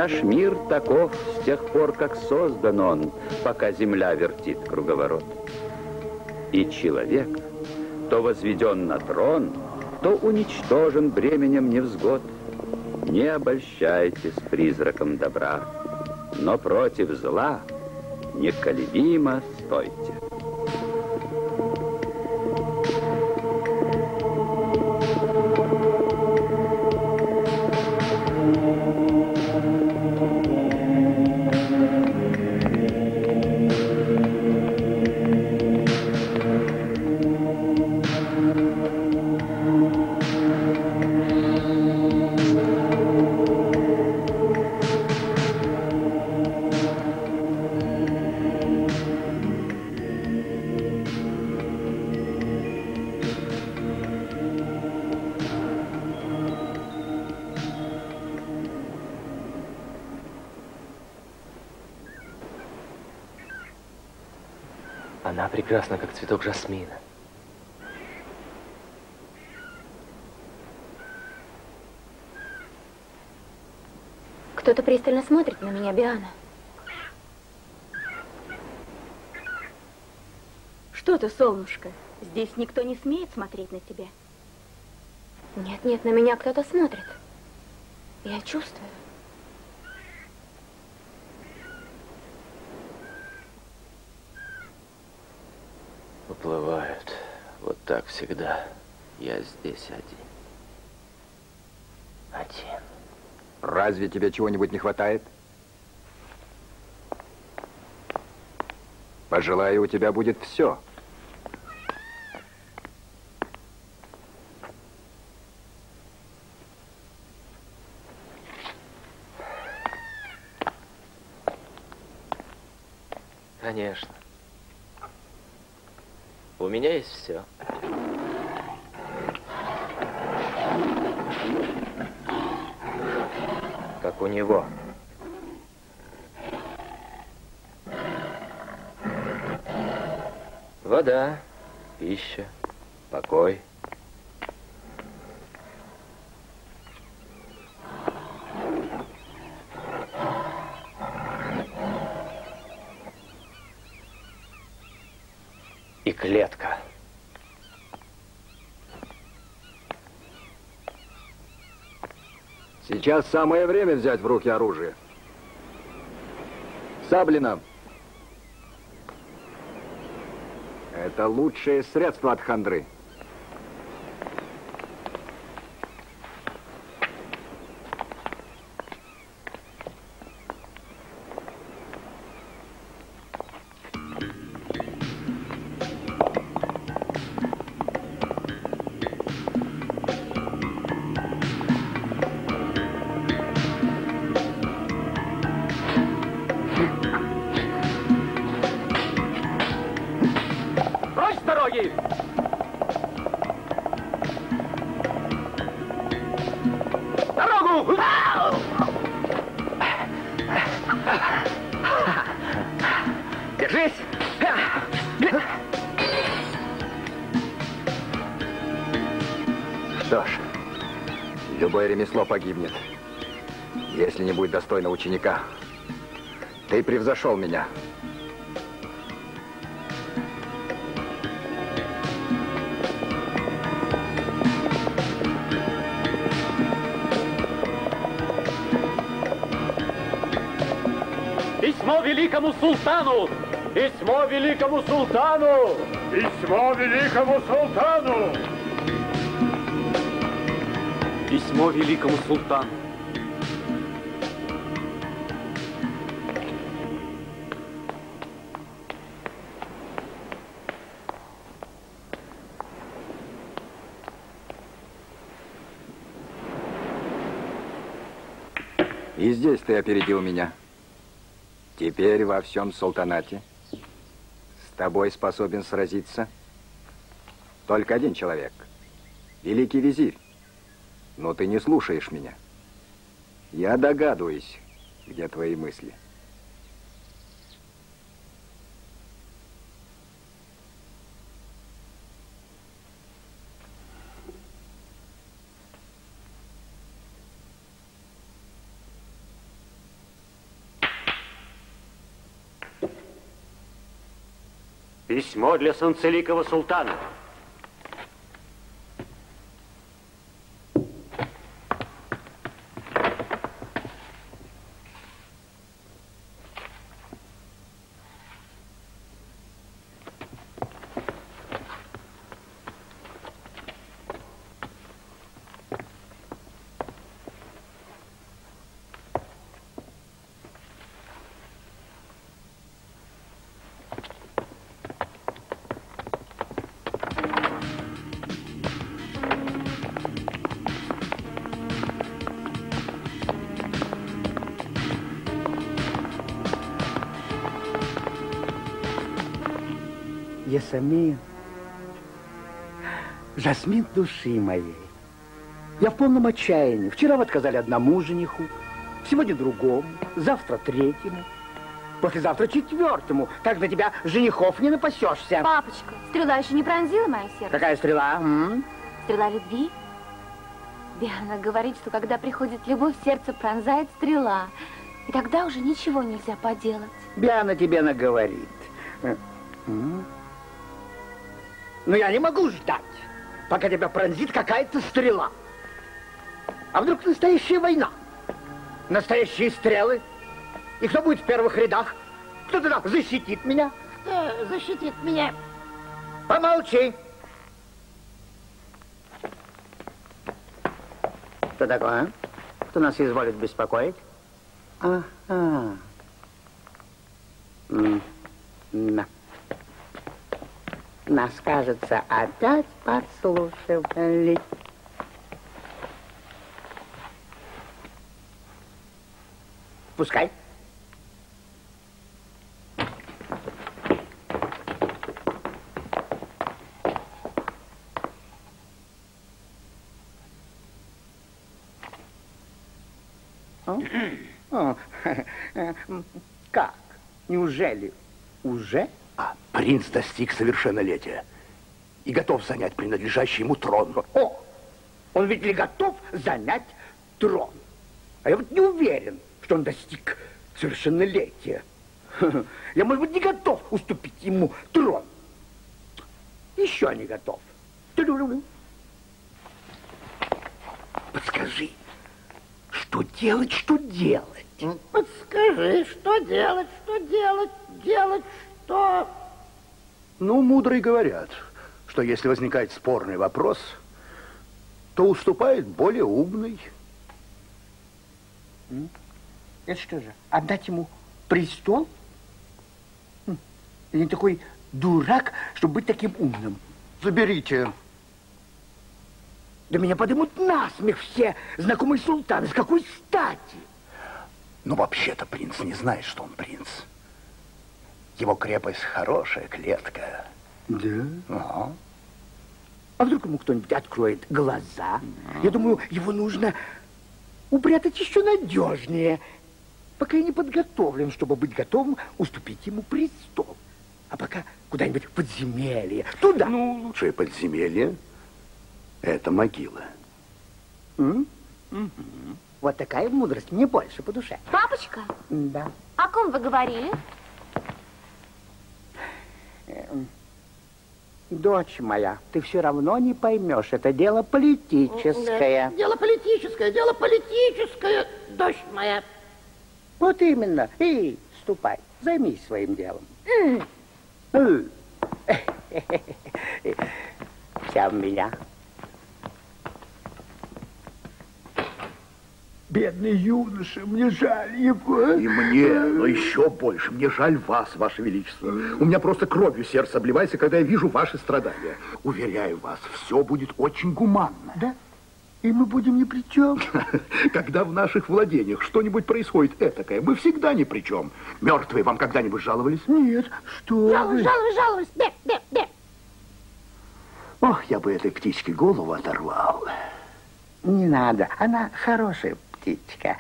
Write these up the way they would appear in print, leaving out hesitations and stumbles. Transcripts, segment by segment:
Наш мир таков с тех пор, как создан он, пока земля вертит круговорот. И человек то возведен на трон, то уничтожен бременем невзгод. Не обольщайтесь призраком добра, но против зла неколебимо стойте. Она прекрасна, как цветок жасмина. Кто-то пристально смотрит на меня, Биана. Что ты, солнышко? Здесь никто не смеет смотреть на тебя. Нет, нет, на меня кто-то смотрит. Я чувствую. Уплывают. Вот так всегда. Я здесь один. Один. Разве тебе чего-нибудь не хватает? Пожелаю, у тебя будет все. Конечно. У меня есть все. Как у него. Вода, пища, покой. И клетка. Сейчас самое время взять в руки оружие. Саблина. Это лучшее средство от хандры. Ремесло погибнет, если не будет достойного ученика. Ты превзошел меня. Письмо великому султану! Письмо великому султану! Письмо великому султану! Письмо великому султану. И здесь ты опередил меня. Теперь во всем султанате с тобой способен сразиться только один человек. Великий визирь. Но ты не слушаешь меня. Я догадываюсь, где твои мысли. Письмо для Санцеликова султана. Ясамин, Жасмин души моей. Я в полном отчаянии. Вчера вы отказали одному жениху, сегодня другому, завтра третьему, послезавтра четвертому. Так на тебя женихов не напасешься. Папочка, стрела еще не пронзила мое сердце. Какая стрела? Стрела любви? Диана говорит, что когда приходит любовь, сердце пронзает стрела. И тогда уже ничего нельзя поделать. Диана тебе наговорит. Но я не могу ждать, пока тебя пронзит какая-то стрела. А вдруг настоящая война? Настоящие стрелы? И кто будет в первых рядах? Кто тогда защитит меня? Кто защитит меня? Помолчи. Что такое? Кто нас изволит беспокоить? Ага. Нас, кажется, опять подслушивали. Пускай. Как? Неужели уже? Принц достиг совершеннолетия и готов занять принадлежащий ему трон. О, он ведь ли готов занять трон? А я вот не уверен, что он достиг совершеннолетия. Я, может быть, не готов уступить ему трон. Еще не готов. Подскажи, что делать, что делать? Подскажи, что делать, делать что? Ну, мудрые говорят, что если возникает спорный вопрос, то уступает более умный. Это что же, отдать ему престол? Я не такой дурак, чтобы быть таким умным. Заберите. Да меня подымут насмех все знакомые султаны. С какой стати? Но вообще-то принц не знает, что он принц. Его крепость хорошая, клетка. Да? Ага. А вдруг ему кто-нибудь откроет глаза? Я думаю, его нужно упрятать еще надежнее, пока я не подготовлен, чтобы быть готовым уступить ему престол. А пока куда-нибудь в подземелье. Туда. Ну, лучшее подземелье — это могила. Вот такая мудрость мне больше по душе. Папочка? Да. О ком вы говорили? Дочь моя, ты все равно не поймешь. Это дело политическое. Дело политическое, дочь моя. Вот именно. И ступай, займись своим делом. Вся в меня. Бедный юноша, мне жаль его. И мне, но еще больше, мне жаль вас, ваше величество. У меня просто кровью сердце обливается, когда я вижу ваши страдания. Уверяю вас, все будет очень гуманно. Да? И мы будем ни при чем. Когда в наших владениях что-нибудь происходит этакое, мы всегда ни при чем. Мертвые вам когда-нибудь жаловались? Нет, что Жалуюсь. Бе. Ох, я бы этой птичке голову оторвал. Не надо, она хорошая птичка.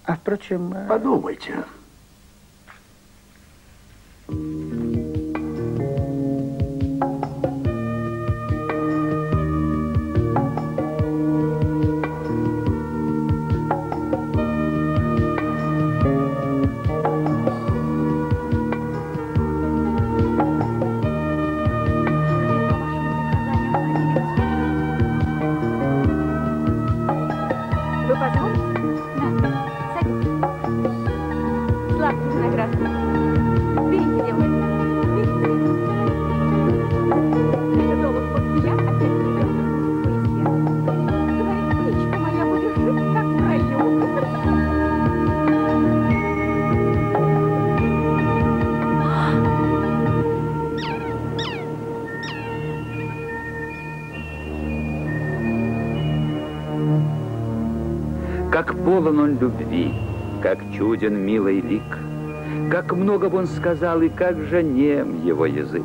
А впрочем... Подумайте. Сладкий виноград. Берите, девушка. Это долг вот я опять ребенок. Говорит, птичка моя будет жить, как в раю. Как полон он любви, как чуден милый лик, как много бы он сказал, и как же нем его язык.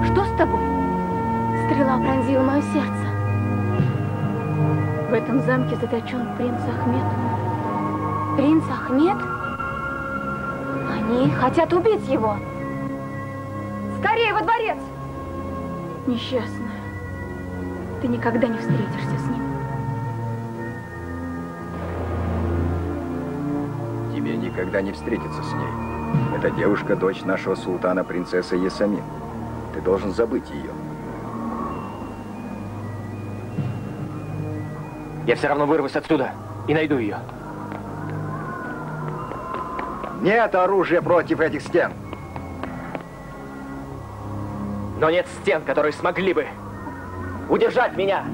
Что с тобой? Стрела пронзила мое сердце. В этом замке заточен принц Ахмед. Принц Ахмед? Они хотят убить его. Скорее во дворец! Несчастная, ты никогда не встретишься с ним. Тебе никогда не встретиться с ней. Эта девушка, дочь нашего султана, принцесса Ясамин. Ты должен забыть ее. Я все равно вырвусь отсюда и найду ее. Нет оружия против этих стен. Но нет стен, которые смогли бы удержать меня.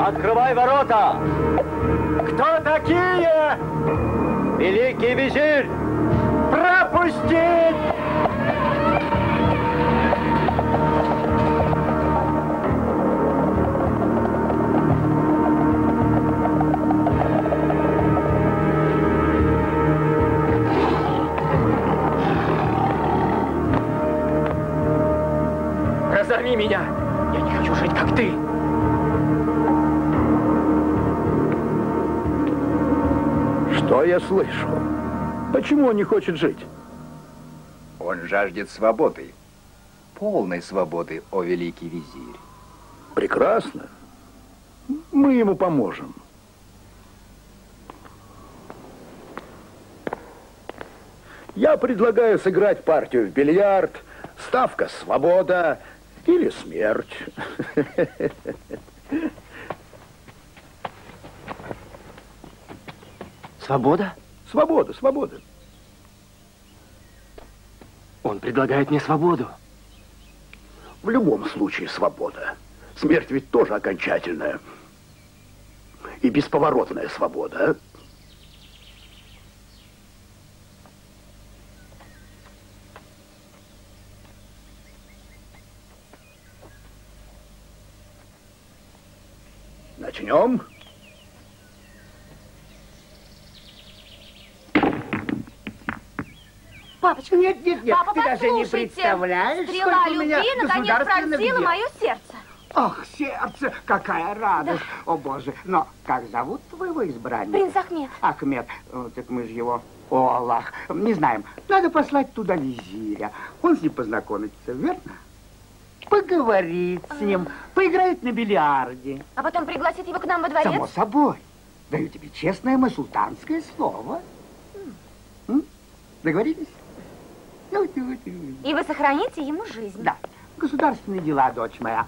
Открывай ворота! Кто такие? Великий визирь! Пропустить! Разорви меня! Я не хочу жить, как ты! Что я слышу? Почему он не хочет жить? Он жаждет свободы. Полной свободы, о великий визирь. Прекрасно. Мы ему поможем. Я предлагаю сыграть партию в бильярд. Ставка «Свобода» или «Смерть». Свобода? Свобода, свобода. Он предлагает мне свободу. В любом случае свобода. Смерть ведь тоже окончательная. И бесповоротная свобода, а? Начнем. Папочка, Нет, нет, нет, папа, ты даже не послушайте. представляешь, Стрела сколько у меня любви наконец государственных пронзила дел. мое сердце. Ах, сердце, какая радость. О, Боже. Но как зовут твоего избранника? Принц Ахмед. Ахмед. Так мы же его... О, Аллах. Не знаем. Надо послать туда визиря. Он с ним познакомится, верно? Поговорит с ним, поиграет на бильярде. А потом пригласит его к нам во дворец? Само собой. Даю тебе честное мое султанское слово. Договорились? И вы сохраните ему жизнь? Да. Государственные дела, дочь моя.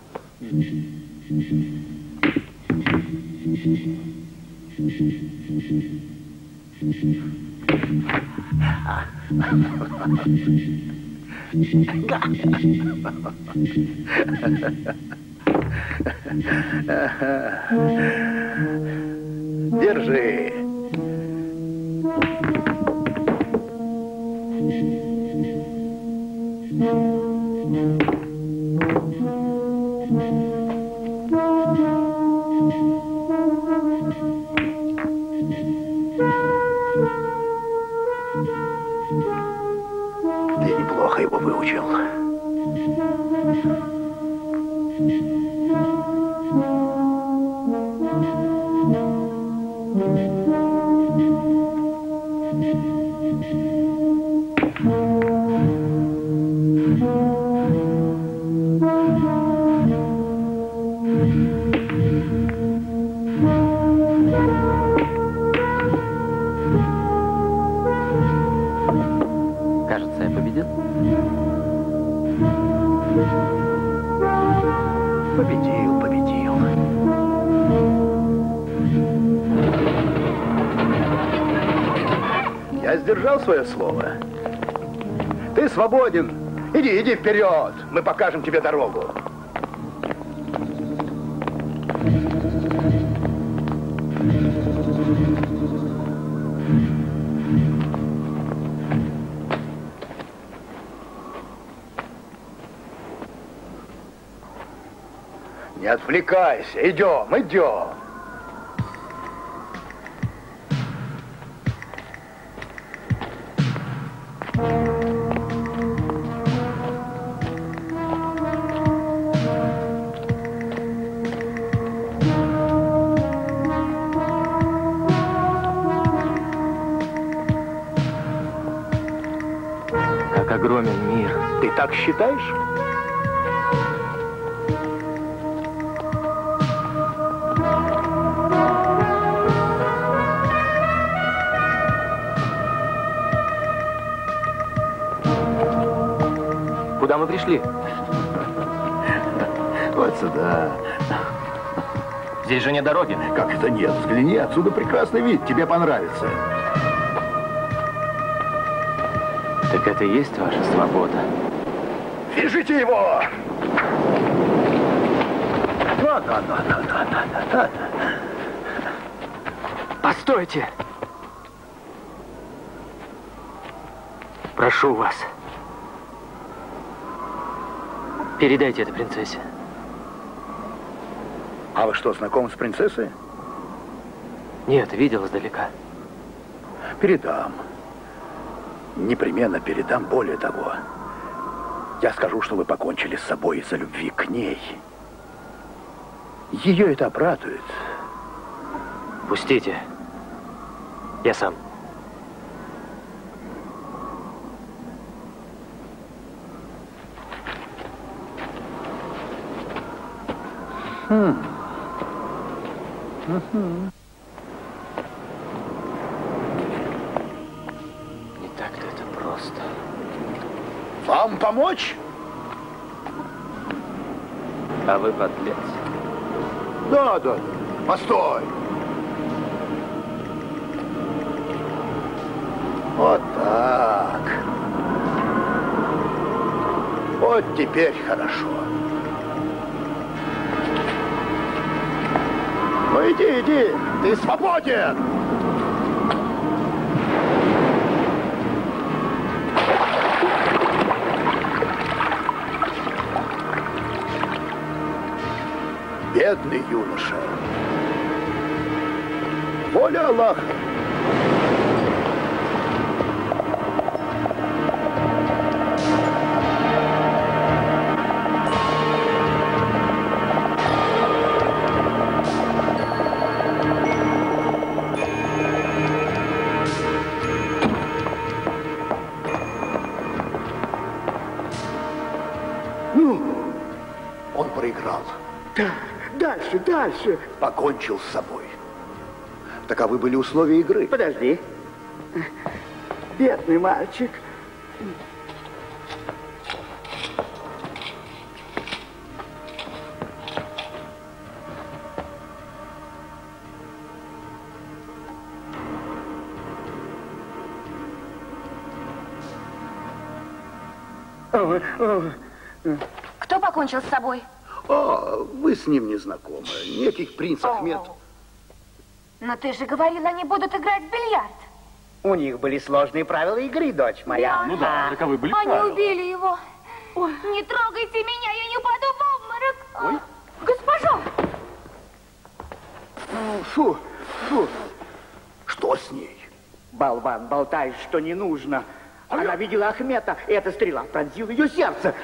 Держи. Ты неплохо его выучил. Кажется, я победил. Победил. Я сдержал свое слово. Ты свободен. Иди вперед. Мы покажем тебе дорогу. Не отвлекайся. Идем. Как огромен мир. Ты так считаешь? Куда мы пришли? Вот сюда. Здесь же нет дороги. Как это нет? Взгляни, отсюда прекрасный вид. Тебе понравится. Так это и есть ваша свобода. Вяжите его! Постойте! Прошу вас. Передайте это принцессе. А вы что, знакомы с принцессой? Нет, видел издалека. Передам. Непременно передам. Более того, я скажу, что вы покончили с собой из-за любви к ней. Ее это обрадует. Пустите. Я сам. Не так-то это просто. Вам помочь? А вы подлец. Да. Постой. Вот так. Вот теперь хорошо. Ну иди. Ты свободен. Бедный юноша. Воля Аллаха. Он проиграл. Да, дальше. Покончил с собой. Таковы были условия игры. Подожди. Бедный мальчик. Кто покончил с собой? О, вы с ним не знакомы. Неких принц Ахмед. Но ты же говорил, они будут играть в бильярд. У них были сложные правила игры, дочь моя. Ну да, таковы были Они правила. убили его. Ой, не трогайте меня, я не упаду в обморок. Госпожа! Фу, фу. Что с ней? Болван, болтаешь, что не нужно. Она видела Ахмета, и эта стрела пронзила ее сердце.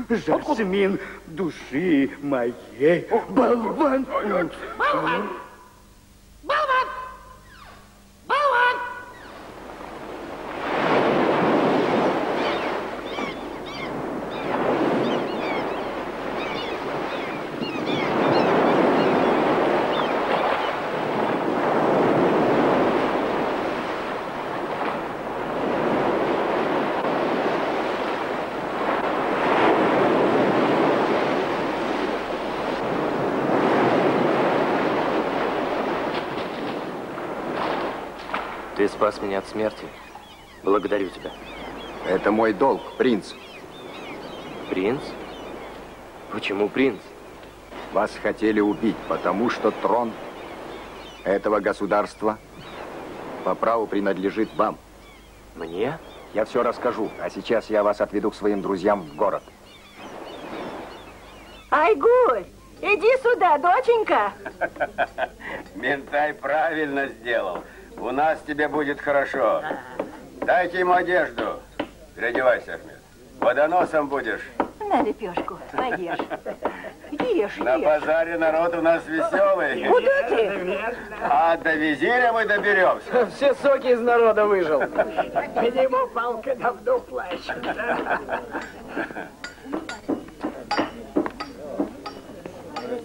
Жасмин души моей. Болван. Болван! Болван! Болван! Ты спас меня от смерти. Благодарю тебя. Это мой долг, принц. Принц? Почему принц? Вас хотели убить, потому что трон этого государства по праву принадлежит вам. Мне? Я все расскажу, а сейчас я вас отведу к своим друзьям в город. Айгуль, иди сюда, доченька. Ментай правильно сделал. У нас тебе будет хорошо. Дайте ему одежду. Переодевайся, Ахмед. Водоносом будешь. На лепешку, поешь. Ешь, На базаре народ у нас веселый. Куда ты? А до визиря мы доберемся. Все соки из народа выжил. Видимо, палка давно плачет.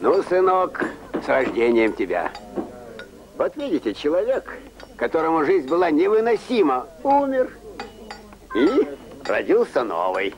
Ну, сынок, с рождением тебя. Вот видите, человек, которому жизнь была невыносима, умер и родился новый.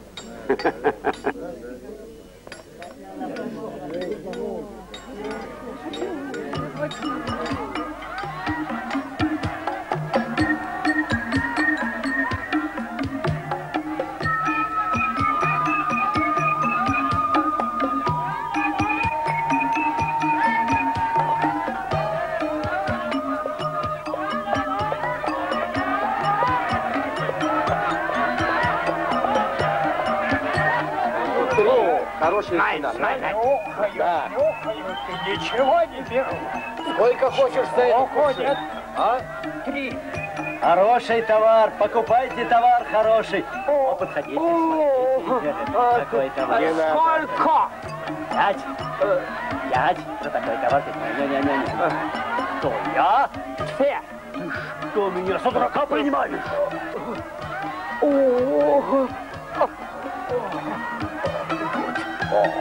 Хороший да. Ничего не беру. Сколько хочешь за это уходит? А? 3. Хороший товар. Покупайте товар хороший. О, подходите. Такой товар. Сколько? 5. 5. За такой товар. Не-не-не. Что, я? Все. Ты что, меня за дурака принимаешь?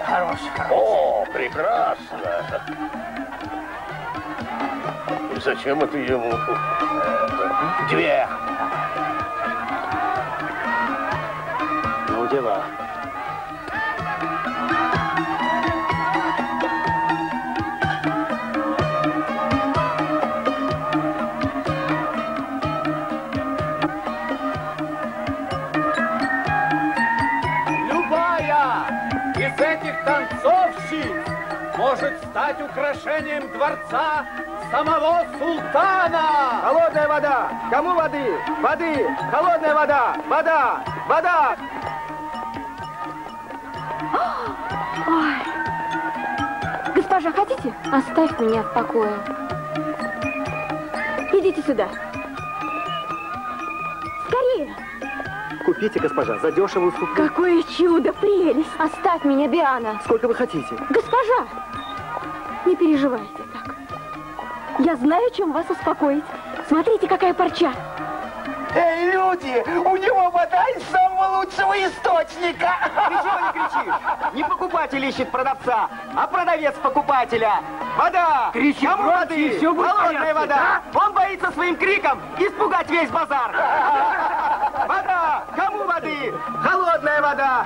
Хороший. О, прекрасно. И зачем это ему? 2. Ну, дела. Из этих танцовщиц может стать украшением дворца самого султана. Холодная вода! Кому воды? Воды! Холодная вода! Вода! Вода! Ой. Госпожа, хотите? Оставь меня в покое. Идите сюда. Скорее. Купите, госпожа, за дешевую уступку. Какое чудо, прелесть. Оставь меня, Биана. Сколько вы хотите? Госпожа, не переживайте так. Я знаю, чем вас успокоить. Смотрите, какая парча. Эй, люди! У него вода из самого лучшего источника! Ты чего не кричишь? Не покупатель ищет продавца, а продавец покупателя. Вода! Кричи Кому громче, воды? и всё будет в Холодная порядке, вода! Он боится своим криком испугать весь базар. Вода! Кому воды? Холодная вода!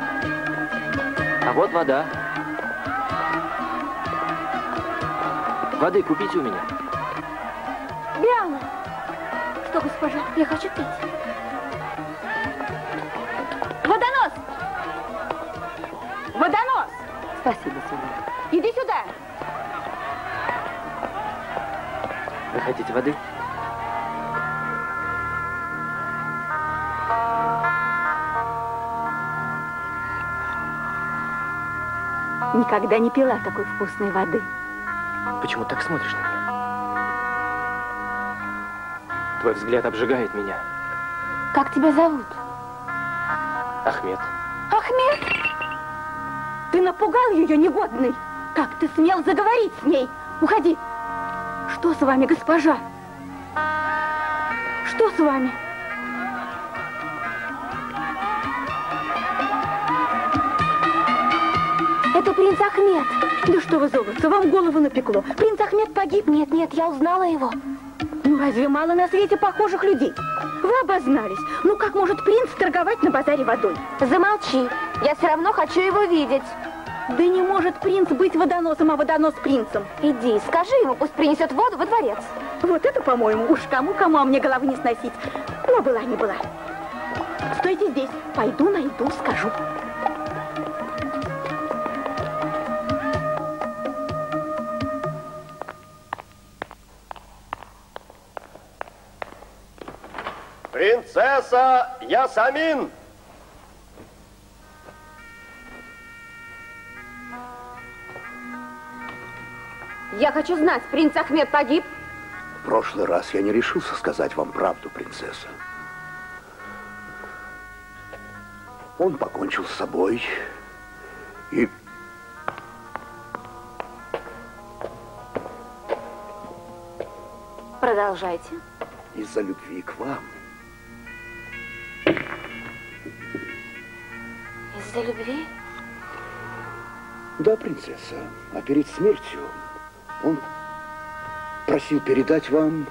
А вот вода. Воды купите у меня. Биана! Что, госпожа, я хочу пить. Водонос! Спасибо, сынок. Иди сюда! Вы хотите воды? Никогда не пила такой вкусной воды. Почему так смотришь на меня? Твой взгляд обжигает меня. Как тебя зовут? Ахмед. Ахмед? Ты напугал ее, негодный. Как ты смел заговорить с ней? Уходи. Что с вами, госпожа? Что с вами? Это принц Ахмед. Да что вы, золотце, вам голову напекло. Принц Ахмед погиб. Нет, нет, я узнала его. Ну, разве мало на свете похожих людей? Вы обознались. Ну, как может принц торговать на базаре водой? Замолчи. Я все равно хочу его видеть. Да не может принц быть водоносом, а водонос принцем. Иди, скажи ему, пусть принесет воду во дворец. Вот это, по-моему, уж кому-кому, а мне головы не сносить. Но была не была. Стойте здесь. Пойду найду, скажу. Принцесса Ясамин! Я хочу знать, принц Ахмед погиб? В прошлый раз я не решился сказать вам правду, принцесса. Он покончил с собой и... Продолжайте. Из-за любви к вам. Из-за любви? Да, принцесса. А перед смертью он просил передать вам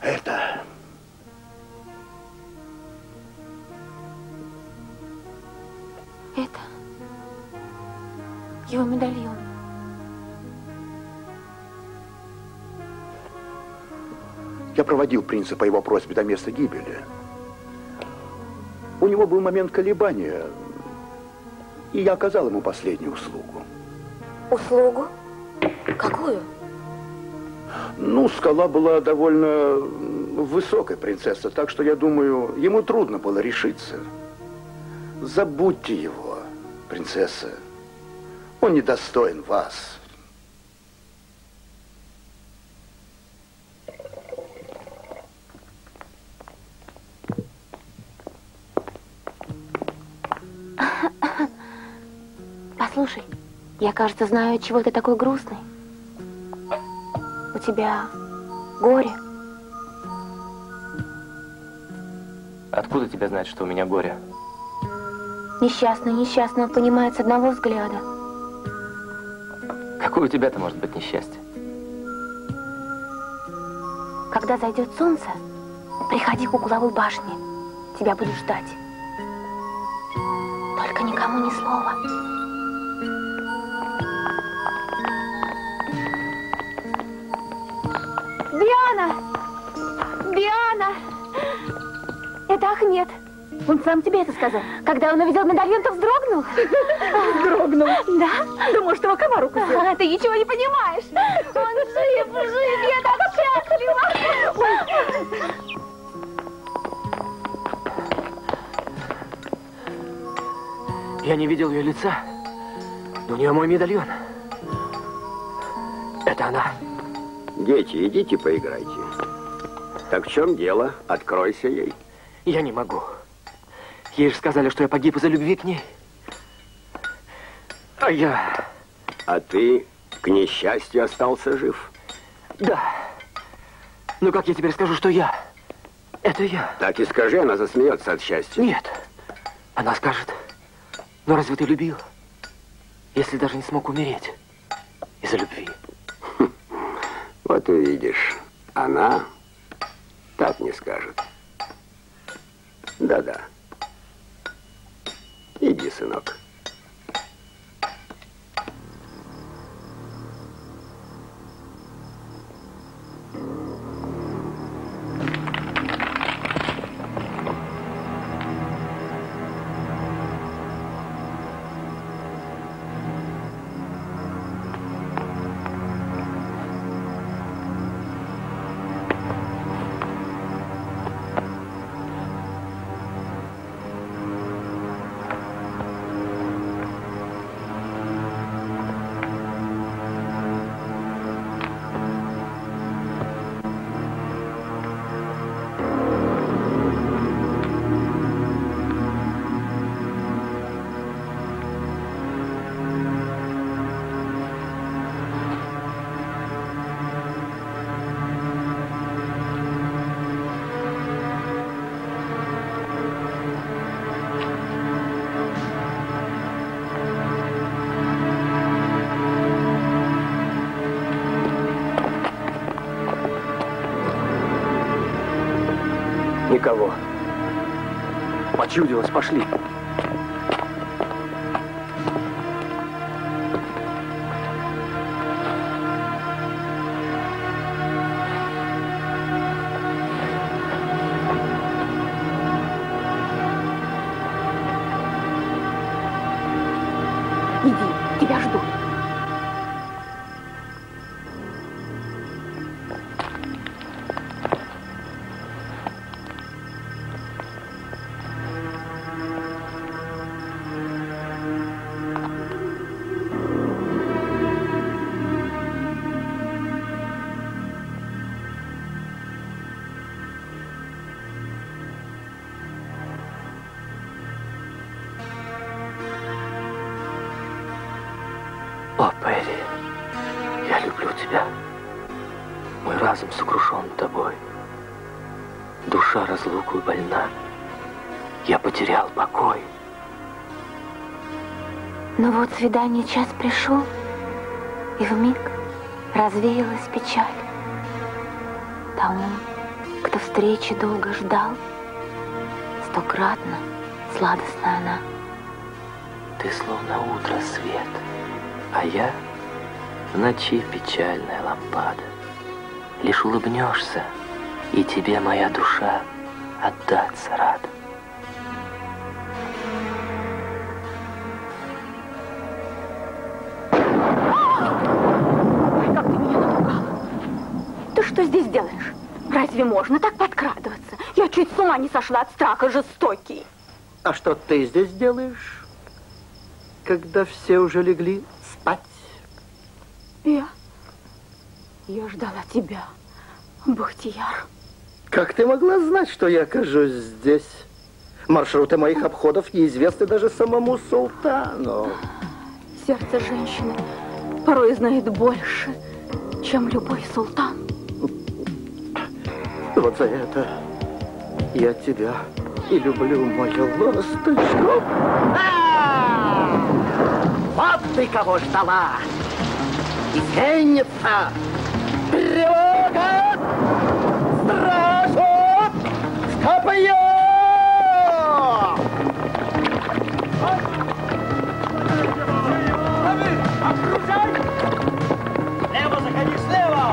это. Это его медальон. Я проводил принца по его просьбе до места гибели. У него был момент колебания, и я оказал ему последнюю услугу. Услугу? Какую? Ну, скала была довольно высокой, принцесса, так что, я думаю, ему трудно было решиться. Забудьте его, принцесса. Он недостоин вас. Послушай, я, кажется, знаю, чего ты такой грустный. У тебя горе. Откуда тебе знать, что у меня горе? Несчастный, несчастного понимает с одного взгляда. Какое у тебя-то может быть несчастье? Когда зайдет солнце, приходи к угловой башне. Тебя будут ждать. Только никому ни слова. Диана! Диана! Это Ахмед. Он сам тебе это сказал? Когда он увидел медальон, то вздрогнул. Вздрогнул? Да. Да может, его комар укусил? Ты ничего не понимаешь. Он жив, я так счастлива. Я не видел ее лица, но у нее мой медальон. Это она. Дети, идите поиграйте. Так в чем дело? Откройся ей. Я не могу. Ей же сказали, что я погиб из-за любви к ней. А я... А ты, к несчастью, остался жив. Да. Ну как я теперь скажу, что я? Это я. Так и скажи, она засмеется от счастья. Нет. Она скажет, ну разве ты любил, если даже не смог умереть из-за любви? Вот увидишь, она так не скажет. Да-да. Иди, сынок. Никого. Почудилось, пошли. Иди, тебя ждут. О, Перри, я люблю тебя. Мой разум сокрушен тобой. Душа разлукою больна. Я потерял покой. Но вот свидание час пришел, и вмиг развеялась печаль. Тому, кто встречи долго ждал, стократно сладостна она. Ты словно утро свет, а я в ночи печальная лампада. Лишь улыбнешься, и тебе моя душа отдаться рада. Ой, как ты меня напугала. Ты что здесь делаешь? Разве можно так подкрадываться? Я чуть с ума не сошла от страха, жестокий. А что ты здесь делаешь, когда все уже легли спать? Я ждала тебя, Бахтияр. Как ты могла знать, что я окажусь здесь? Маршруты моих обходов неизвестны даже самому султану. Сердце женщины порой знает больше, чем любой султан. Вот за это я тебя и люблю, мою ласточку. Вот ты кого ждала! Изменница! Тревога! Стражу! В копье! Окружай! Слева заходи, слева!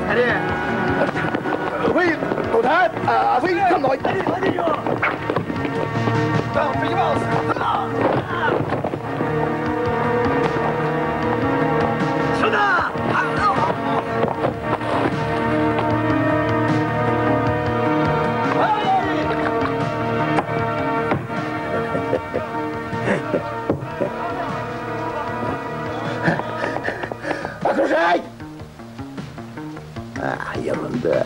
Скорее! Вы туда, а вы за мной! Да, он принимался! Сюда! Окружай! Ерунда.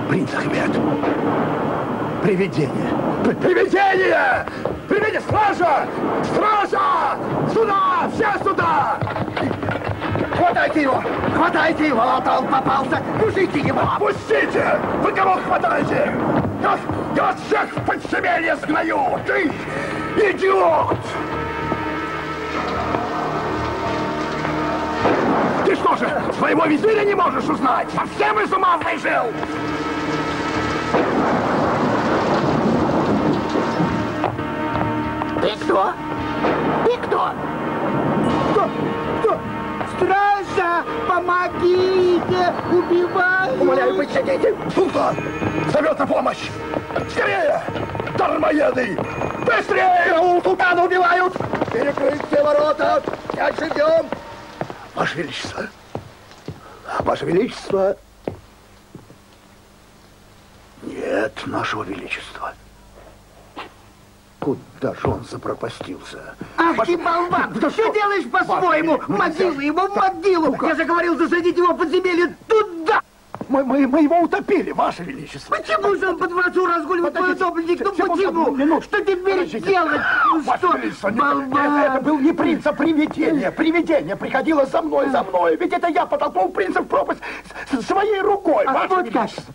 Принц Ахмед. Привидение. Привидение! Привидение! Стража! Стража! Сюда! Все сюда! Хватайте его! Хватайте его! Вот он попался! Пустите его! Пустите! Вы кого хватаете? Я вас всех в подземелье сгною! Ты идиот! Ты что же, своего визиря не можешь узнать? Совсем из ума выжил! Ты кто? Ты кто? Кто? Стража! Помогите! Убивают! Умоляю, пощадите! Султан! Зовет на помощь! Скорее! Дармоеды! Быстрее! Султана убивают! Перекрыть все ворота! Дальше идем! Ваше Величество! Ваше Величество! Нет, нашего Величества. Куда же он запропастился? Ах ты, болван! Что делаешь по-своему? Могилу его в могилу! Я же говорил засадить его в подземелье туда! Мы его утопили, Ваше Величество. Почему же он по дворцу разгуливает, мой утопленник? Ну почему? Что теперь делать? Ну что? Это был не принц, а привидение. Привидение приходило за мной. Ведь это я потолкнул принца в пропасть своей рукой, Ваше Величество.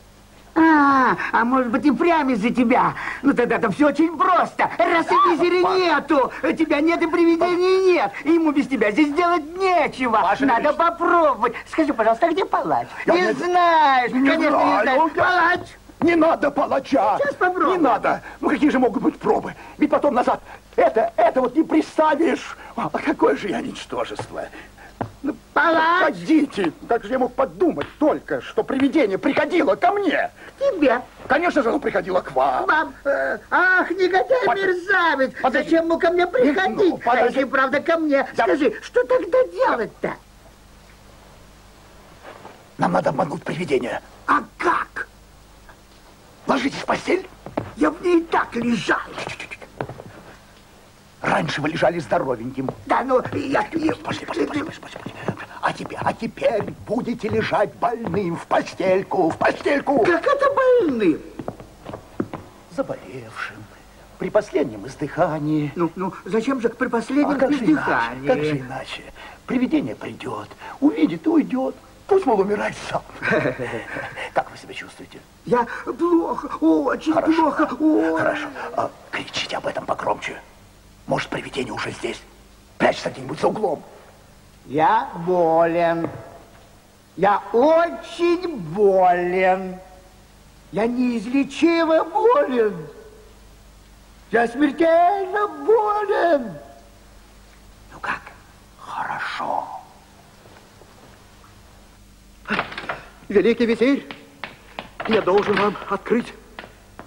А может быть и прямо из-за тебя. Ну тогда-то все очень просто. Раз и визиря нету, тебя нет и привидений нет. И ему без тебя здесь делать нечего. Надо попробовать. Скажи, пожалуйста, где палач? Не знаешь, конечно, не знаешь. Палач! Не надо палача. Сейчас попробуем. Не надо. Ну какие же могут быть пробы? Ведь потом назад это вот не приставишь. А какое же я ничтожество. Ну, палач! Погодите, как же я мог подумать только, что привидение приходило ко мне? К тебе. Конечно же, оно приходило к вам. Ах, негодяй, мерзавец! Зачем ему ко мне приходить? А если правда ко мне? Скажи, что тогда делать-то? Нам надо обмануть привидение. А как? Ложитесь в постель. Я в ней и так лежал. Раньше вы лежали здоровеньким. Да, ну, я... Пошли. А теперь будете лежать больным в постельку. Как это больным? Заболевшим. При последнем издыхании. Ну, зачем же при последнем издыхании? Как же иначе? Привидение придет, увидит и уйдет. Пусть, мол, умирает сам. Как вы себя чувствуете? Я плохо, очень плохо. Хорошо. Кричите об этом погромче. Может, привидение уже здесь? Прячься где-нибудь за углом. Я болен. Я очень болен. Я неизлечимо болен. Я смертельно болен. Ну как? Хорошо. Великий визирь, я должен вам открыть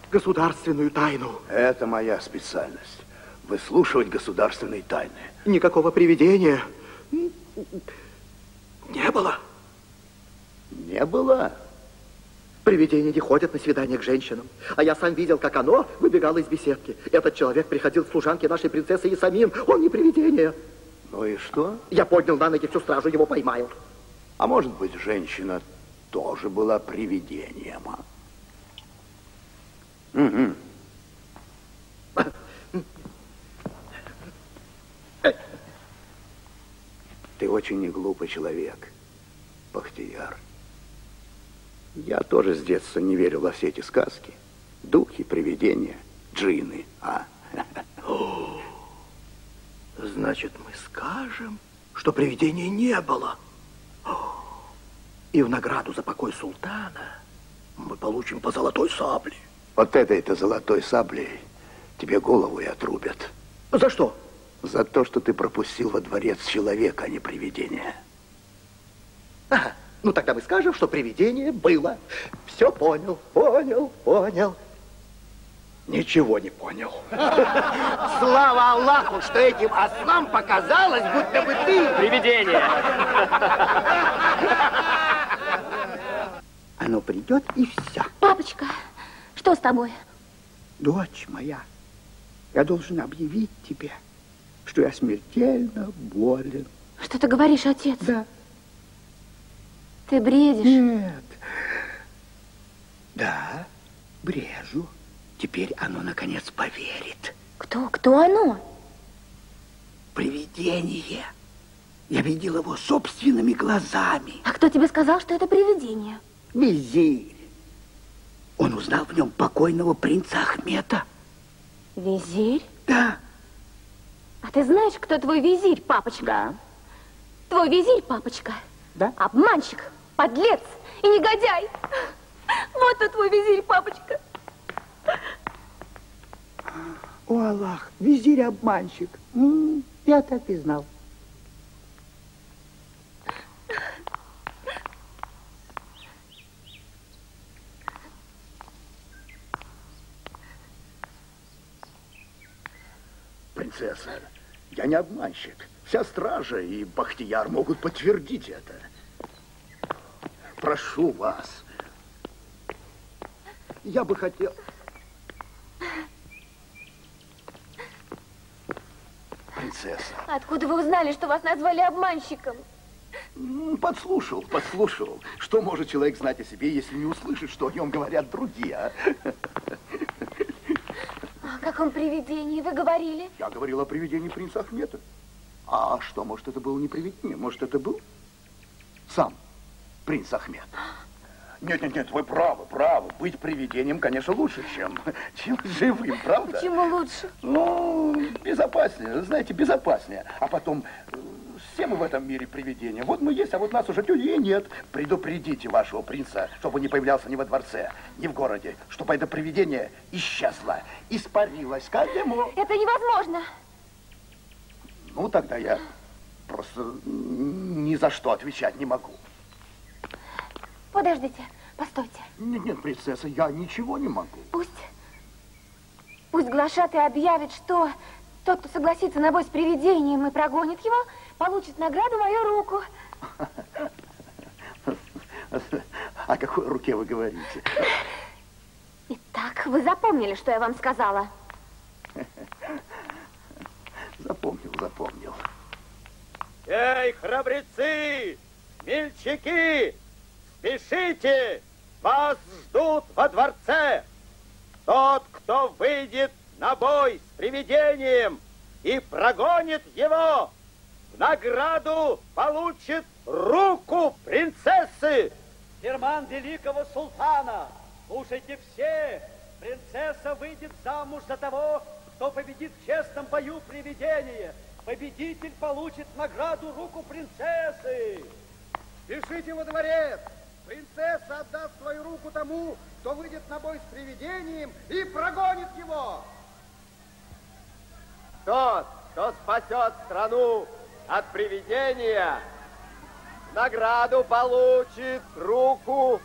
государственную тайну. Это моя специальность. Выслушивать государственные тайны. Никакого привидения не было. Не было? Привидения не ходят на свидания к женщинам. А я сам видел, как оно выбегало из беседки. Этот человек приходил к служанке нашей принцессы и самим. Он не привидение. Ну и что? Я поднял на ноги всю стражу, его поймаю. А может быть, женщина тоже была привидением, а? Угу. Ты очень неглупый человек, Бахтияр. Я тоже с детства не верил во все эти сказки. Духи, привидения, джинны, а? Значит, мы скажем, что привидения не было. И в награду за покой султана мы получим по золотой сабле. Вот этой-то золотой саблей тебе голову и отрубят. За что? За то, что ты пропустил во дворец человека, а не привидение. Ага. Ну, тогда мы скажем, что привидение было. Все понял. Ничего не понял. Слава Аллаху, что этим ослам показалось, будто бы ты... Привидение. Оно придет и все. Папочка, что с тобой? Дочь моя, я должен объявить тебе, что я смертельно болен. Что ты говоришь, отец? Да. Ты бредишь? Нет. Да, брежу. Теперь оно, наконец, поверит. Кто оно? Привидение. Я видел его собственными глазами. А кто тебе сказал, что это привидение? Визирь. Он узнал в нем покойного принца Ахмета. Визирь? Да. А ты знаешь, кто твой визирь, папочка? Да. Твой визирь, папочка? Да. Обманщик, подлец и негодяй. Вот он твой визирь, папочка. О, Аллах, визирь обманщик. Я так и знал. Принцесса, я не обманщик. Вся стража и Бахтияр могут подтвердить это. Прошу вас. Я бы хотел... Принцесса. Откуда вы узнали, что вас назвали обманщиком? Подслушал. Что может человек знать о себе, если не услышит, что о нем говорят другие, а? О каком привидении вы говорили? Я говорил о привидении принца Ахмета. А что, может, это было не привидение? Может, это был сам принц Ахмет? Нет, вы правы. Быть привидением, конечно, лучше, чем живым, правда? Почему лучше? Ну, безопаснее, знаете, безопаснее. А потом, все мы в этом мире привидения. Вот мы есть, а вот нас уже людей нет. Предупредите вашего принца, чтобы не появлялся ни во дворце, ни в городе, чтобы это привидение исчезло, испарилось. Как ему? Это невозможно. Ну, тогда я просто ни за что отвечать не могу. Подождите, постойте. Нет, принцесса, я ничего не могу. Пусть глашатай объявит, что тот, кто согласится на бой с привидением и прогонит его, получит награду мою руку. О какой руке вы говорите? Итак, вы запомнили, что я вам сказала? Запомнил. Эй, храбрецы, смельчаки, спешите, вас ждут во дворце. Тот, кто выйдет на бой с привидением и прогонит его, в награду получит руку принцессы. Ферман великого султана, слушайте все, принцесса выйдет замуж за того, кто победит в честном бою привидения. Победитель получит награду руку принцессы. Спешите во дворец. Принцесса отдаст свою руку тому, кто выйдет на бой с привидением и прогонит его. Тот, кто спасет страну от привидения, награду получит руку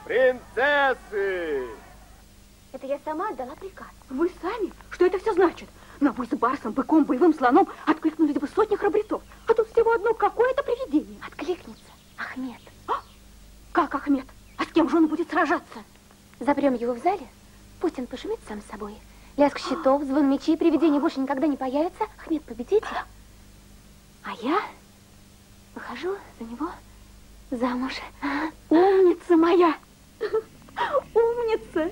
принцессы. Это я сама отдала приказ. Вы сами? Что это все значит? На бой с барсом, быком, боевым слоном откликнулись бы сотни храбрецов. А тут всего одно какое-то привидение. Откликнется Ахмет. Как Ахмет? А с кем же он будет сражаться? Запрем его в зале, пусть он пошумит сам собой. Лязг щитов, звон мечей, привидение больше никогда не появится. Ахмет победитель. А я выхожу за него замуж. Умница моя! Умница!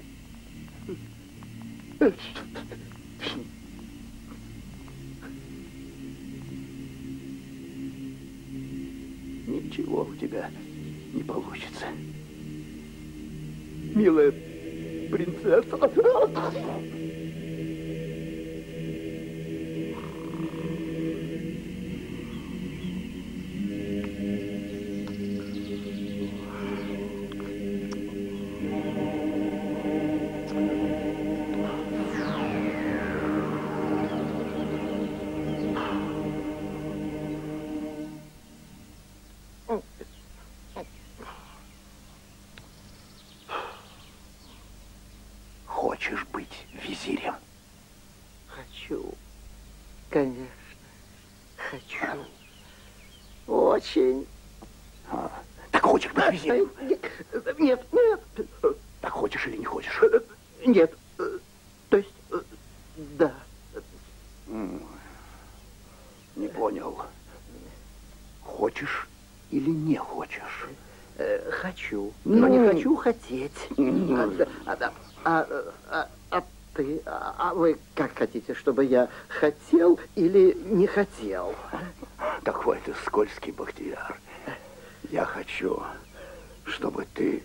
Ничего у тебя не получится. Милая принцесса. Хочешь быть визирем? Хочу. Конечно. Хочу. Очень. Так хочешь быть визирем? Нет. Так хочешь или не хочешь? Нет. То есть, да. Не понял. Хочешь или не хочешь? Хочу. Но не хочу хотеть. А вы как хотите, чтобы я хотел или не хотел? Какой ты скользкий Бахтияр. Я хочу, чтобы ты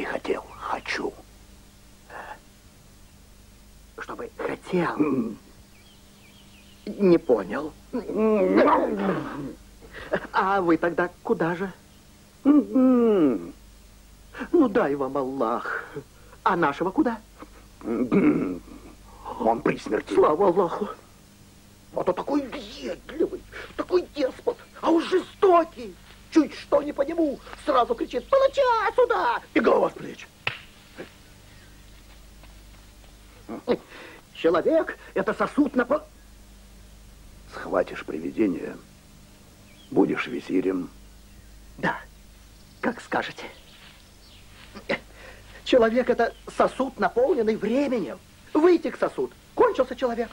хотел. Хочу. Чтобы хотел. Не понял. А вы тогда куда же? Ну, дай вам Аллах. А нашего куда? Он при смерти. Слава Аллаху. Вот он такой въедливый, такой деспот, а уж жестокий. Чуть что не по нему, сразу кричит: палача сюда! И голова с плеч. Человек — это сосуд на... Схватишь привидение, будешь визирем. Да, как скажете. Человек — это сосуд, наполненный временем. Вытек сосуд, кончился человек.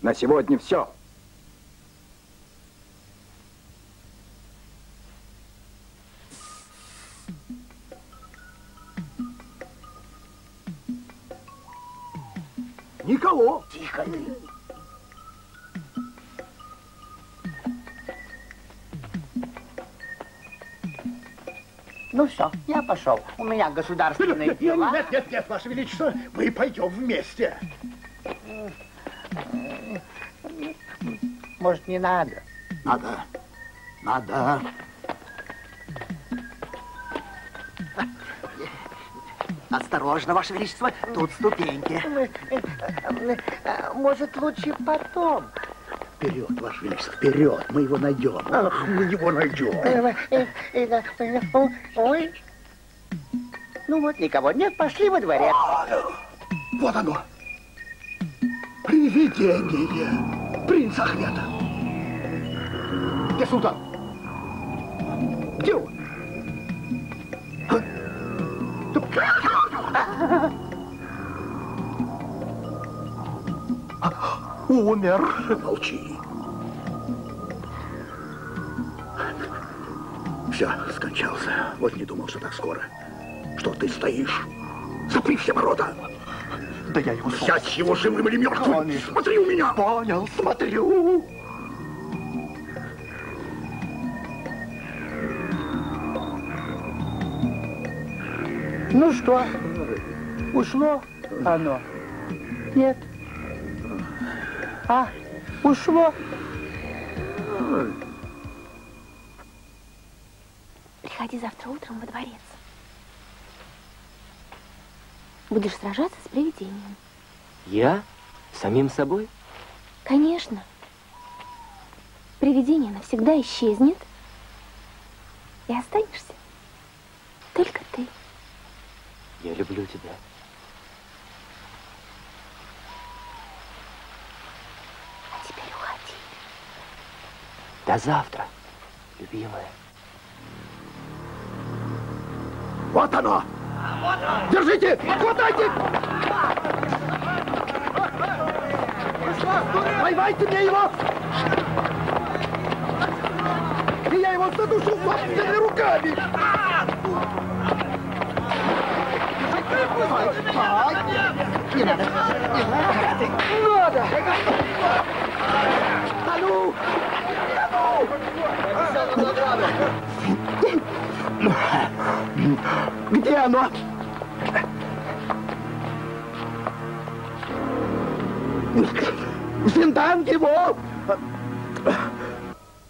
На сегодня все. Никого. Тихо ты. Ну все, я пошел. У меня государственные дела. Нет, Ваше Величество, мы пойдем вместе. Может, не надо? Надо. Осторожно, Ваше Величество, тут ступеньки. Может, лучше потом? Вперед, Ваше Величество, вперед, мы его найдем. Ах, мы его найдем. Ой. Ну вот, никого нет, пошли во дворец. Вот оно. Привидение принца Ахмета. Где султан? Где он? Умер. Молчи. Все, скончался. Вот не думал, что так скоро. Что ты стоишь? Запри все ворота. Да я его... Взять его живым или мертвым? Смотри у меня. Понял. Смотрю. Ну что, ушло оно? Нет. А, ушло? Приходи завтра утром во дворец. Будешь сражаться с привидением. Я? С самим собой? Конечно. Привидение навсегда исчезнет. И останешься только ты. Я люблю тебя. А теперь уходи. До завтра, любимая. Вот оно! Держите! Хватайте! Поймайте мне его! И я его задушу собственными руками! Не надо! А ну! Где оно? Зиндан его!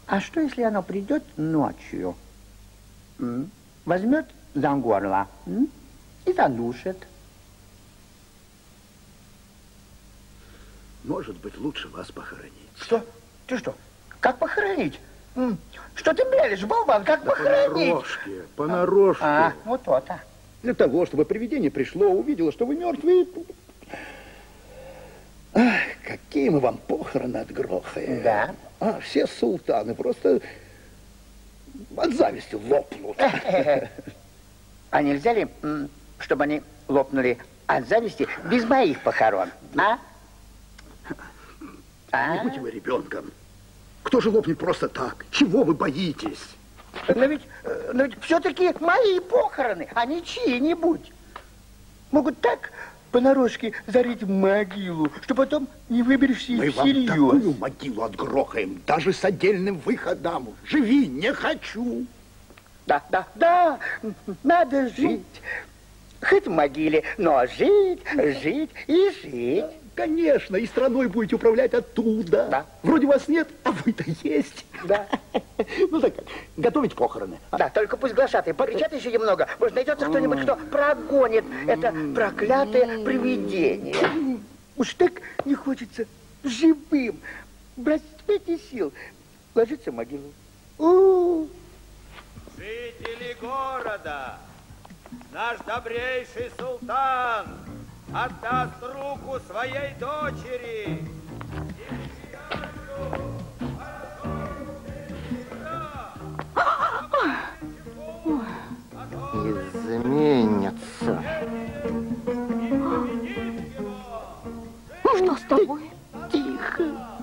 А что, если оно придет ночью? Возьмет за горло и задушит? Может быть, лучше вас похоронить. Что? Ты что? Как похоронить? Что ты мелешь, болван? Как похоронить? Понарошке. А, вот то-то. Для того, чтобы привидение пришло, увидело, что вы мертвые. Ах, какие мы вам похороны отгрохаем. Да. А все султаны просто от зависти лопнут. А нельзя ли, чтобы они лопнули от зависти без моих похорон? А? Не будьте вы ребенком. Кто же лопнет просто так? Чего вы боитесь? Но ведь все-таки мои похороны, а не чьи-нибудь. Могут так понарошке зарыть могилу, что потом не выберешься Мы всерьез. вам такую могилу отгрохаем, даже с отдельным выходом. Живи, не хочу. Да, надо жить. Хоть в могиле, но жить и жить. Конечно, и страной будете управлять оттуда. Да. Вроде вас нет, а вы-то есть. Да. Ну так, готовить похороны. Да, только пусть глашатые покричат еще немного. Может, найдется кто-нибудь, кто прогонит это проклятое привидение. Уж так не хочется живым брать эти сил, ложиться в могилу. Жители города, наш добрейший султан отдаст руку своей дочери. Изменится. Ну что с тобой? Тихо.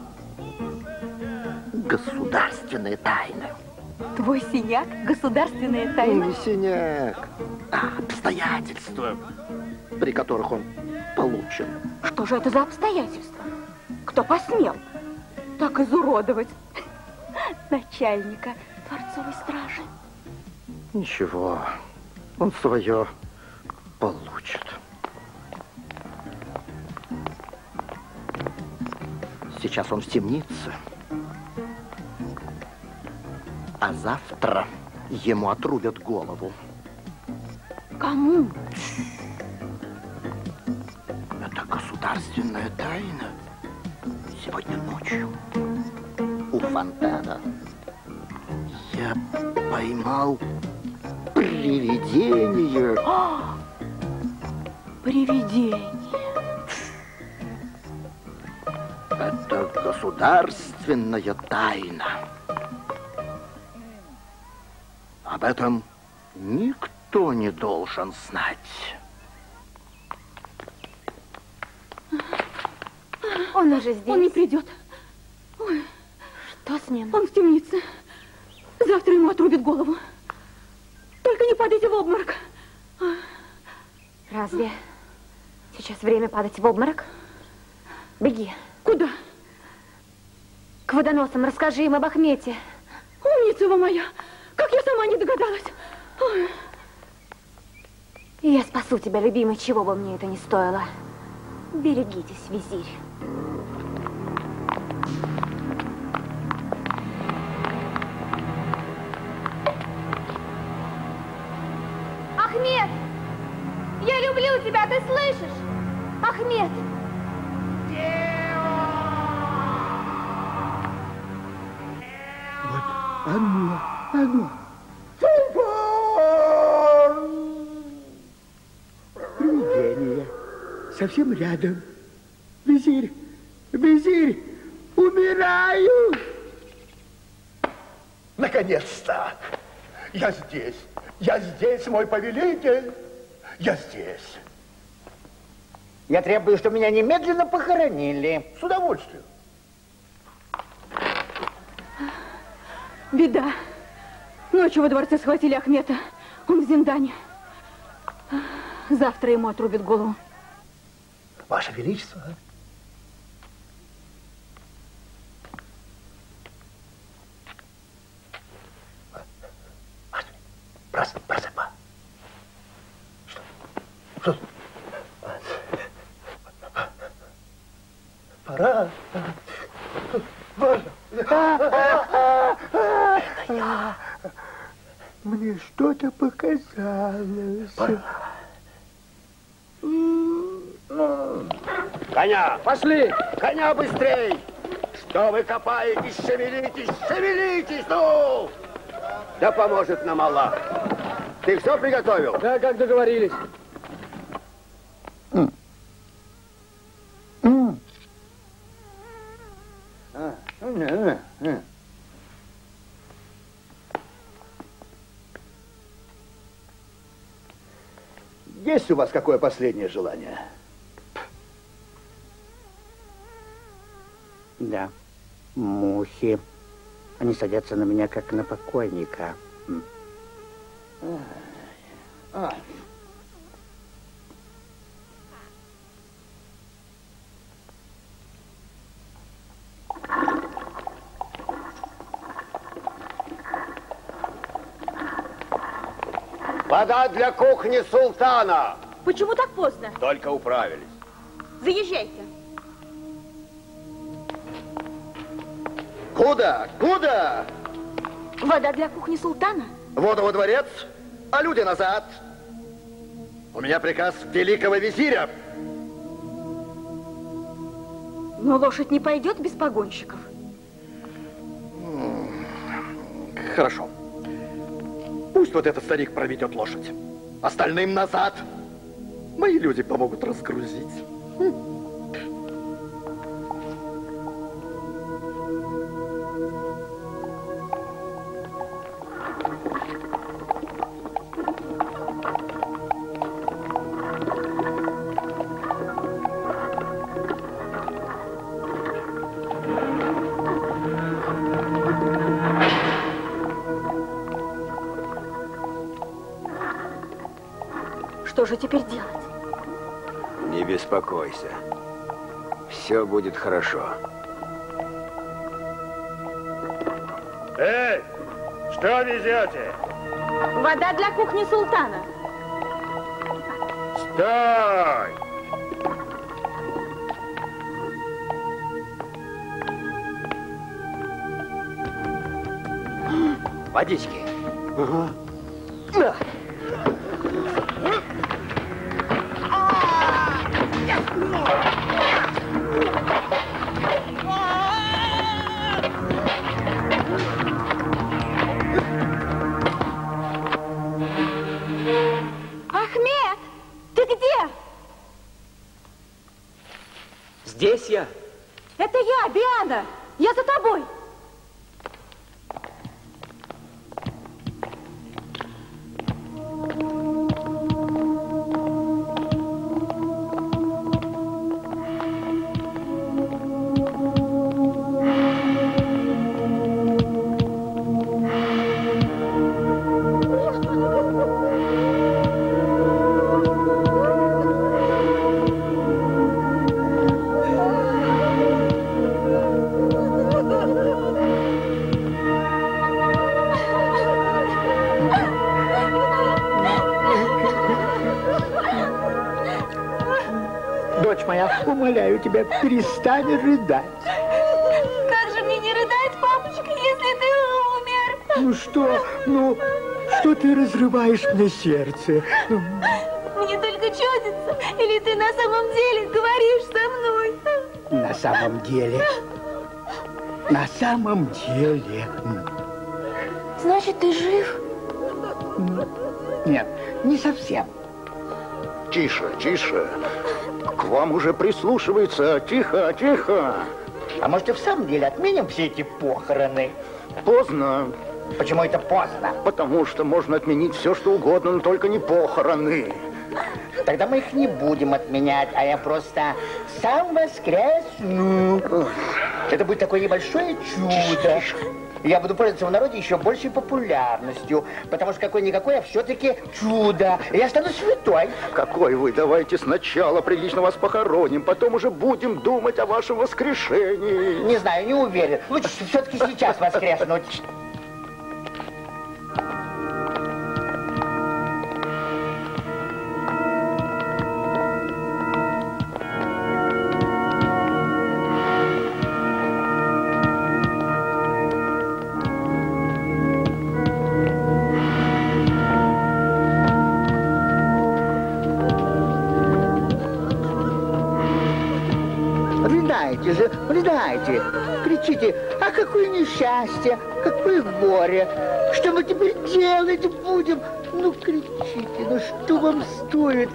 синяк, государственная тайна. Не синяк, а обстоятельства, при которых он получен. Что же это за обстоятельства? Кто посмел так изуродовать начальника дворцовой стражи? Ничего, он свое получит. Сейчас он в темнице. А завтра ему отрубят голову. Кому? Это государственная тайна. Сегодня ночью у фонтана я поймал привидение. Привидение. Это государственная тайна. Об этом никто не должен знать. Он уже здесь. Он не придет. Ой. Что с ним? Он в темнице. Завтра ему отрубят голову. Только не падайте в обморок. Разве сейчас время падать в обморок? Беги. Куда? К водоносам. Расскажи им об Ахмете. Умница вы моя. Как я сама не догадалась. Ой. Я спасу тебя, любимый, чего бы мне это ни стоило. Берегитесь, визирь. Ахмет! Я люблю тебя, ты слышишь? Ахмет! Вот оно. Привидение. Совсем рядом. Визирь, умираю. Наконец-то! Я здесь, мой повелитель. Я здесь. Я требую, чтобы меня немедленно похоронили. С удовольствием. Беда. Ночью во дворце схватили Ахмета. Он в Зиндане. Завтра ему отрубят голову. Ваше Величество. Просыпай. Что? Пора. Мне что-то показалось. Коня! Пошли! Коня быстрей! Что вы копаетесь? Шевелитесь, ну! Да поможет нам Аллах. Ты все приготовил? Да, как договорились. Есть у вас какое последнее желание? Да, мухи. Они садятся на меня, как на покойника. Вода для кухни султана. Почему так поздно? Только управились. Заезжайте. Куда? Вода для кухни султана? Воду во дворец, а люди назад. У меня приказ великого визиря. Но лошадь не пойдет без погонщиков. Хорошо. Пусть вот этот старик проведет лошадь. Остальным назад. Мои люди помогут разгрузить. Что же теперь делать? Не беспокойся. Все будет хорошо. Эй, что везете? Вода для кухни султана. Стой! Водички. Ага. Да. Ахмед, ты где? Здесь я. Это я, Биана. Я за тобой. Дочь моя, умоляю тебя, перестань рыдать. Как же мне не рыдать, папочка, если ты умер? Ну что ты разрываешь мне сердце? Ну, Мне только чудится, или ты на самом деле говоришь со мной? на самом деле. На самом деле. Значит, ты жив? Нет, не совсем. Тише, тише. К вам уже прислушивается. Тихо, тихо. А может, и в самом деле отменим все эти похороны? Поздно. Почему это поздно? Потому что можно отменить все, что угодно, но только не похороны. Тогда мы их не будем отменять, а я просто сам воскресну. Это будет такое небольшое чудо. Я буду пользоваться в народе еще большей популярностью, потому что какой-никакой, а все-таки чудо. Я стану святой. Какой вы? Давайте сначала прилично вас похороним, потом уже будем думать о вашем воскрешении. Не знаю, не уверен. Лучше все-таки сейчас воскреснуть. Рыдайте, кричите, а какое несчастье, какое горе, что мы теперь делать будем? Ну, кричите, ну что вам стоит?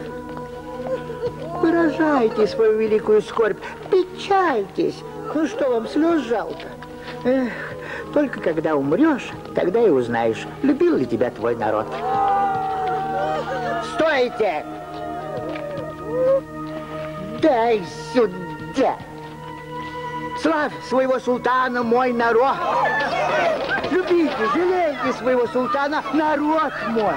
Выражайте свою великую скорбь, печальтесь. Ну что вам, слез жалко? Эх, только когда умрешь, тогда и узнаешь, любил ли тебя твой народ. Стойте! Дай сюда! Славь своего султана, мой народ! Любите, жалейте своего султана, народ мой!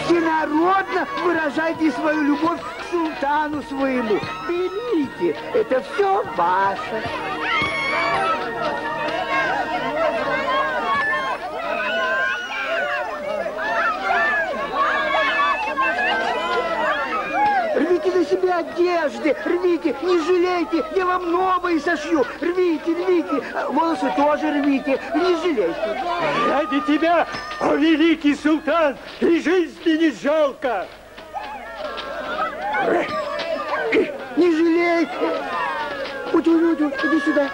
Всенародно выражайте свою любовь к султану своему. Берите, это все ваше. Рвите на себе одежды, рвите, не жалейте, я вам новые сошью. Рвите, рвите, волосы тоже рвите, не жалейте. Ради тебя, о великий султан, и жизни не жалко. Не жалейте. Утю, иди сюда.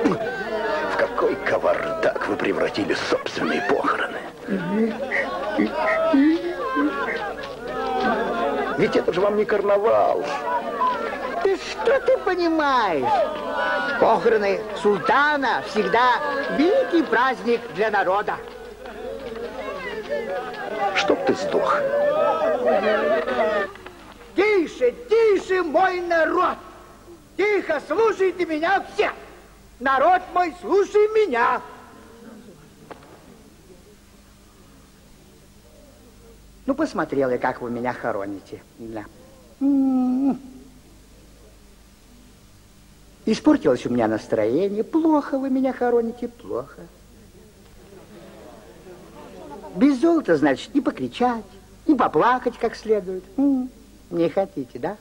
В какой кавардак вы превратили собственные похороны. Ведь это же вам не карнавал. Ты что ты понимаешь? Похороны султана всегда великий праздник для народа. Чтоб ты сдох. Тише, тише мой народ! Тихо, слушайте меня все! Народ мой, слушай меня! Ну, посмотрел я, как вы меня хороните. Да. Испортилось у меня настроение. Плохо вы меня хороните, плохо. Без золота, значит, не покричать, не поплакать как следует. Не хотите, да?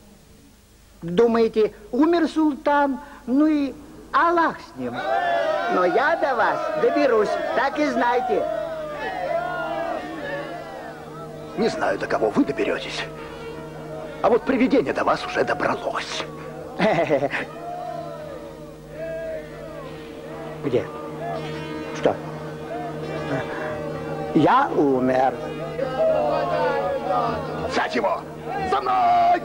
Думаете, умер султан, ну и Аллах с ним. Но я до вас доберусь, так и знайте. Не знаю, до кого вы доберетесь. А вот привидение до вас уже добралось. Где? Что? Я умер. Взять его! За мной!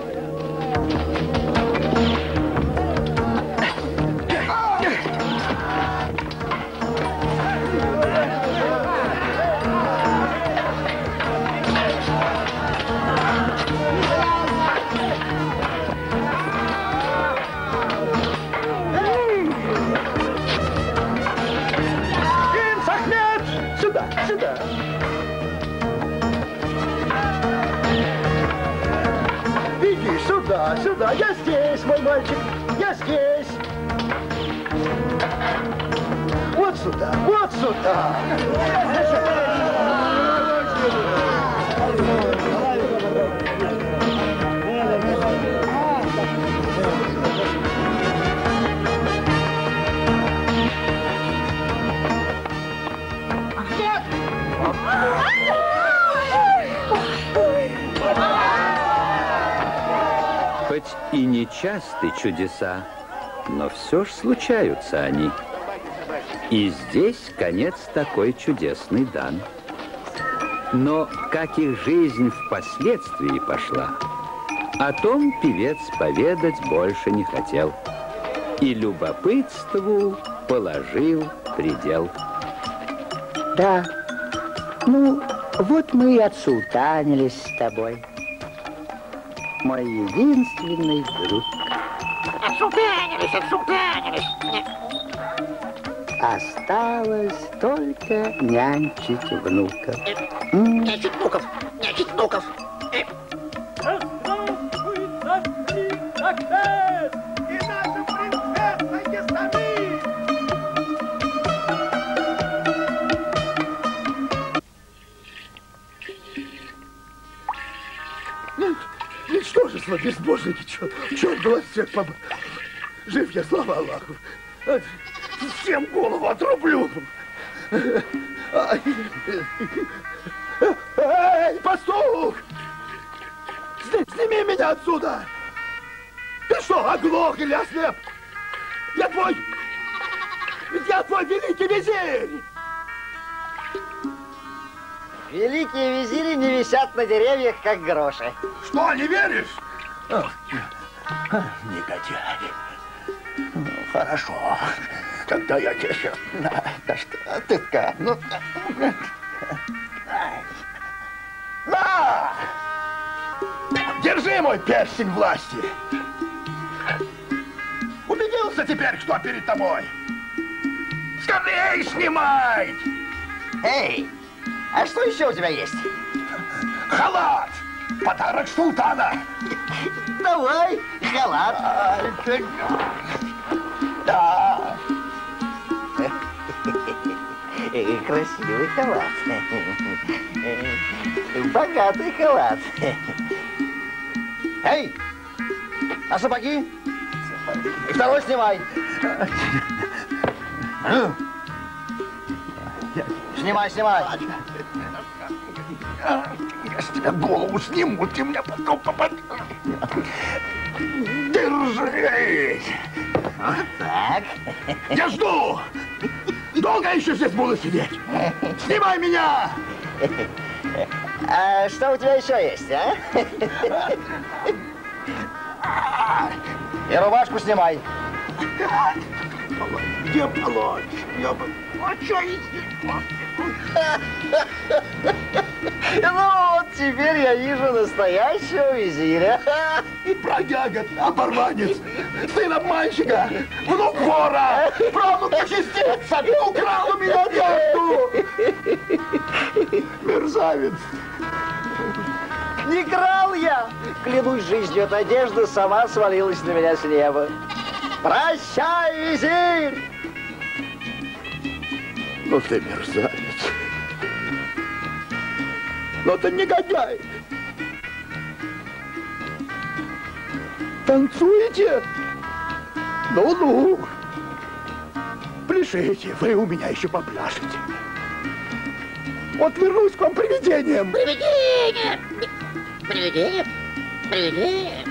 Сюда. Иди сюда. Я здесь, мой мальчик. Я здесь. Вот сюда. Хоть и нечасты чудеса, но все ж случаются они. И здесь конец такой чудесный дан. Но как их жизнь впоследствии пошла, о том певец поведать больше не хотел. И любопытству положил предел. Да, ну, вот мы и отсултанились с тобой. Мой единственный друг. Отсултанились. Осталось только нянчить внуков. Нянчить внуков. Ничтожество безбожники, черт вас всех побыл. Жив я, слава Аллаху. Всем голову отрублю. Эй, пастух! Сними меня отсюда! Ты что, оглох или ослеп? Я твой великий визирь! Великие визири не висят на деревьях, как гроши. Что, не веришь? Негодяй. Хорошо. Тогда я тебе сейчас... Да что ты как? Ну... На! Держи мой перстень власти. Убедился теперь, кто перед тобой? Скорей снимай! Эй, а что еще у тебя есть? Халат! Подарок султана! Давай, халат. Да. Красивый халат. Богатый халат. Эй, а сапоги? И второй снимай. Снимай. Я с тебя голову сниму, ты мне потом попадешь. Держись. Вот так. Я жду. Долго еще здесь буду сидеть? Снимай меня! А что у тебя еще есть, а? И рубашку снимай. Где полочь? Ну вот, теперь я вижу настоящего визиря. Бродяга, оборванец, сын обманщика, внук вора, правнук нечестивца, ты украл у меня одежду. Мерзавец. Не крал я. Клянусь жизнью, эта одежда сама свалилась на меня с неба. Прощай, визирь! Ну ты мерзавец. Ну ты негодяй. Танцуете? Ну-ну. Пляшите, вы у меня еще попляшете. Вот вернусь к вам привидением. Привидение! Привидение! Привидение!